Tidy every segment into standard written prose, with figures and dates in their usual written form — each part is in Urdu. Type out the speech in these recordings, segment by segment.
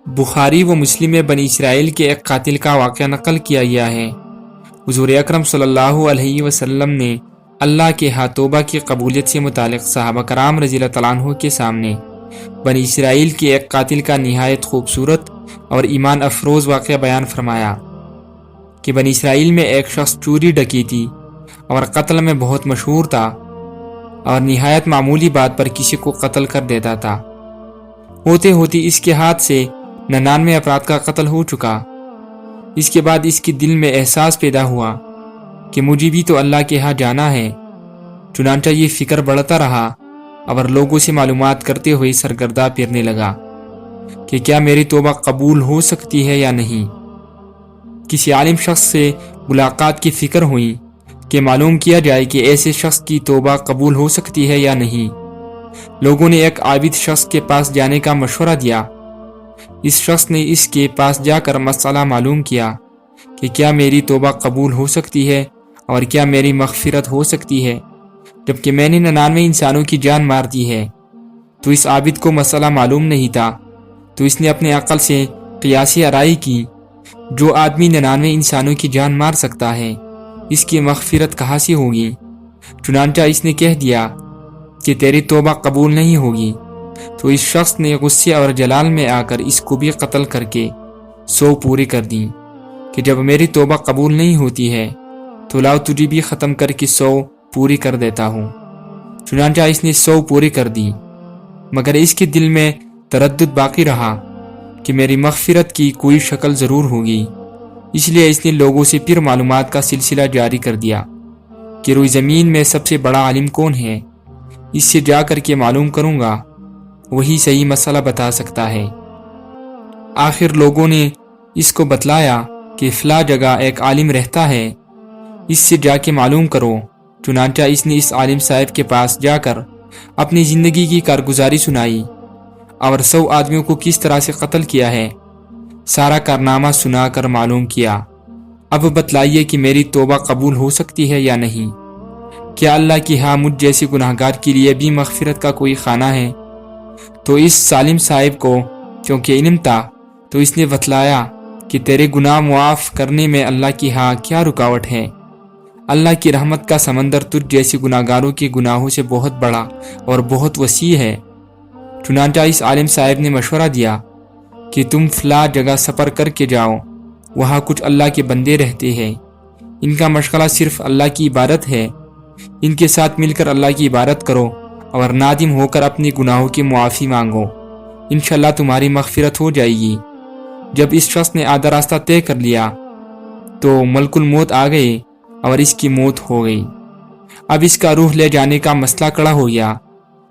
بخاری و مسلم میں بنی اسرائیل کے ایک قاتل کا واقعہ نقل کیا گیا ہے۔ حضور اکرم صلی اللہ علیہ وسلم نے اللہ کے ہاں توبہ کی قبولیت سے متعلق صحابہ کرام رضی اللہ تعالیٰ عنہ کے سامنے بنی اسرائیل کے ایک قاتل کا نہایت خوبصورت اور ایمان افروز واقعہ بیان فرمایا کہ بنی اسرائیل میں ایک شخص چوری ڈکیتی اور قتل میں بہت مشہور تھا اور نہایت معمولی بات پر کسی کو قتل کر دیتا تھا۔ ہوتے ہوتے اس کے ہاتھ سے 99 افراد کا قتل ہو چکا۔ اس کے بعد اس کے دل میں احساس پیدا ہوا کہ مجھے بھی تو اللہ کے ہاں جانا ہے۔ چنانچہ یہ فکر بڑھتا رہا اور لوگوں سے معلومات کرتے ہوئے سرگردہ پھرنے لگا کہ کیا میری توبہ قبول ہو سکتی ہے یا نہیں۔ کسی عالم شخص سے ملاقات کی فکر ہوئی کہ معلوم کیا جائے کہ ایسے شخص کی توبہ قبول ہو سکتی ہے یا نہیں۔ لوگوں نے ایک عابد شخص کے پاس جانے کا مشورہ دیا۔ اس شخص نے اس کے پاس جا کر مسئلہ معلوم کیا کہ کیا میری توبہ قبول ہو سکتی ہے اور کیا میری مغفرت ہو سکتی ہے جبکہ میں نے 99 انسانوں کی جان مار دی ہے۔ تو اس عابد کو مسئلہ معلوم نہیں تھا، تو اس نے اپنے عقل سے قیاسی آرائی کی، جو آدمی 99 انسانوں کی جان مار سکتا ہے اس کی مغفرت کہاں سے ہوگی؟ چنانچہ اس نے کہہ دیا کہ تیری توبہ قبول نہیں ہوگی۔ تو اس شخص نے غصے اور جلال میں آ کر اس کو بھی قتل کر کے 100 پوری کر دی کہ جب میری توبہ قبول نہیں ہوتی ہے تو لاؤ تجھے بھی ختم کر کے 100 پوری کر دیتا ہوں۔ چنانچہ اس نے 100 پوری کر دی، مگر اس کے دل میں تردد باقی رہا کہ میری مغفرت کی کوئی شکل ضرور ہوگی۔ اس لیے اس نے لوگوں سے پھر معلومات کا سلسلہ جاری کر دیا کہ روئی زمین میں سب سے بڑا عالم کون ہے، اس سے جا کر کے معلوم کروں گا، وہی صحیح مسئلہ بتا سکتا ہے۔ آخر لوگوں نے اس کو بتلایا کہ فلاں جگہ ایک عالم رہتا ہے، اس سے جا کے معلوم کرو۔ چنانچہ اس نے اس عالم صاحب کے پاس جا کر اپنی زندگی کی کارگزاری سنائی اور 100 آدمیوں کو کس طرح سے قتل کیا ہے سارا کارنامہ سنا کر معلوم کیا۔ اب بتلائیے کہ میری توبہ قبول ہو سکتی ہے یا نہیں؟ کیا اللہ کی ہاں مجھ جیسے گناہگار کے لیے بھی مغفرت کا کوئی خانہ ہے؟ تو اس عالم صاحب کو چونکہ علم تھا تو اس نے بتلایا کہ تیرے گناہ معاف کرنے میں اللہ کی ہاں کیا رکاوٹ ہے؟ اللہ کی رحمت کا سمندر تجھ جیسے گناہگاروں کے گناہوں سے بہت بڑا اور بہت وسیع ہے۔ چنانچہ اس عالم صاحب نے مشورہ دیا کہ تم فلاں جگہ سفر کر کے جاؤ، وہاں کچھ اللہ کے بندے رہتے ہیں، ان کا مشغلہ صرف اللہ کی عبادت ہے، ان کے ساتھ مل کر اللہ کی عبادت کرو اور نادم ہو کر اپنے گناہوں کی معافی مانگو، انشاءاللہ تمہاری مغفرت ہو جائے گی۔ جب اس شخص نے آدھا راستہ طے کر لیا تو ملک الموت آ گئے اور اس کی موت ہو گئی۔ اب اس کا روح لے جانے کا مسئلہ کڑا ہو گیا۔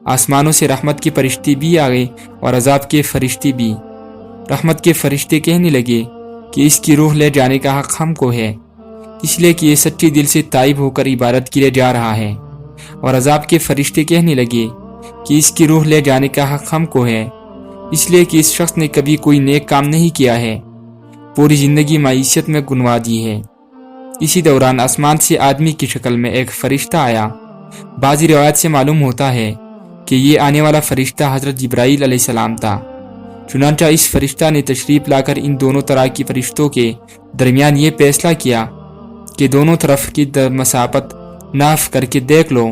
آسمانوں سے رحمت کے فرشتے بھی آ گئے اور عذاب کے فرشتے بھی۔ رحمت کے فرشتے کہنے لگے کہ اس کی روح لے جانے کا حق ہم کو ہے، اس لیے کہ یہ سچے دل سے تائب ہو کر عبادت کے لیے جا رہا ہے، اور عذاب کے فرشتے کہنے لگے کہ اس کی روح لے جانے کا حق ہم کو ہے، اس لیے کہ اس شخص نے کبھی کوئی نیک کام نہیں کیا ہے، پوری زندگی معیشت میں گنوا دی ہے۔ اسی دوران آسمان سے آدمی کی شکل میں ایک فرشتہ آیا۔ بعضی روایت سے معلوم ہوتا ہے کہ یہ آنے والا فرشتہ حضرت جبرائیل علیہ السلام تھا۔ چنانچہ اس فرشتہ نے تشریف لا کر ان دونوں طرح کی فرشتوں کے درمیان یہ فیصلہ کیا کہ دونوں طرف کی مسافت ناف کر کے دیکھ لو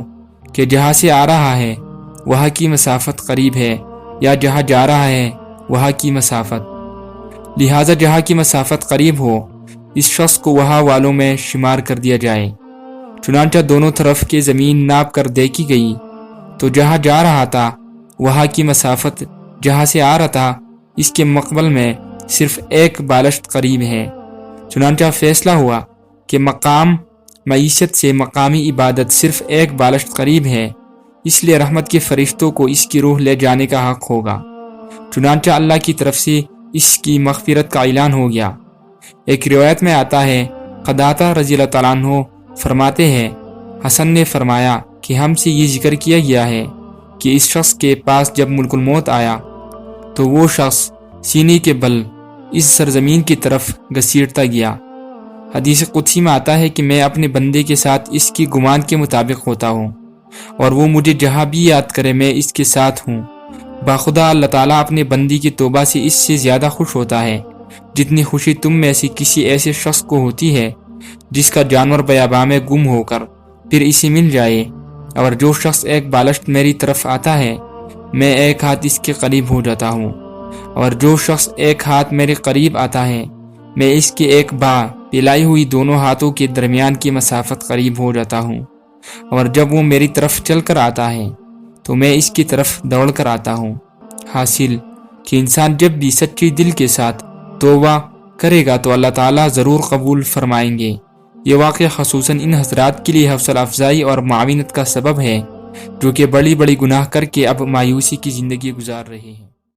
کہ جہاں سے آ رہا ہے وہاں کی مسافت قریب ہے یا جہاں جا رہا ہے وہاں کی مسافت، لہٰذا جہاں کی مسافت قریب ہو اس شخص کو وہاں والوں میں شمار کر دیا جائے۔ چنانچہ دونوں طرف کی زمین ناپ کر دیکھی گئی تو جہاں جا رہا تھا وہاں کی مسافت جہاں سے آ رہا تھا اس کے مقبل میں صرف ایک بالشت قریب ہے۔ چنانچہ فیصلہ ہوا کہ مقام معیشت سے مقامی عبادت صرف ایک بالشت قریب ہے، اس لیے رحمت کے فرشتوں کو اس کی روح لے جانے کا حق ہوگا۔ چنانچہ اللہ کی طرف سے اس کی مغفرت کا اعلان ہو گیا۔ ایک روایت میں آتا ہے، قتادہ رضی اللہ تعالیٰ عنہ فرماتے ہیں، حسن نے فرمایا کہ ہم سے یہ ذکر کیا گیا ہے کہ اس شخص کے پاس جب ملک الموت آیا تو وہ شخص سینے کے بل اس سرزمین کی طرف گھسیٹتا گیا۔ حدیث قدسی میں آتا ہے کہ میں اپنے بندے کے ساتھ اس کی گمان کے مطابق ہوتا ہوں، اور وہ مجھے جہاں بھی یاد کرے میں اس کے ساتھ ہوں۔ باخدا اللہ تعالیٰ اپنے بندی کی توبہ سے اس سے زیادہ خوش ہوتا ہے جتنی خوشی تم میں سے کسی ایسے شخص کو ہوتی ہے جس کا جانور بیاباں میں گم ہو کر پھر اسے مل جائے، اور جو شخص ایک بالشت میری طرف آتا ہے میں ایک ہاتھ اس کے قریب ہو جاتا ہوں، اور جو شخص ایک ہاتھ میرے قریب آتا ہے میں اس کے ایک پلائی ہوئی دونوں ہاتھوں کے درمیان کی مسافت قریب ہو جاتا ہوں، اور جب وہ میری طرف چل کر آتا ہے تو میں اس کی طرف دوڑ کر آتا ہوں۔ حاصل کہ انسان جب بھی سچی دل کے ساتھ توبہ کرے گا تو اللہ تعالیٰ ضرور قبول فرمائیں گے۔ یہ واقعہ خصوصاً ان حضرات کے لیے حوصلہ افزائی اور معاونت کا سبب ہے جو کہ بڑی بڑی گناہ کر کے اب مایوسی کی زندگی گزار رہے ہیں۔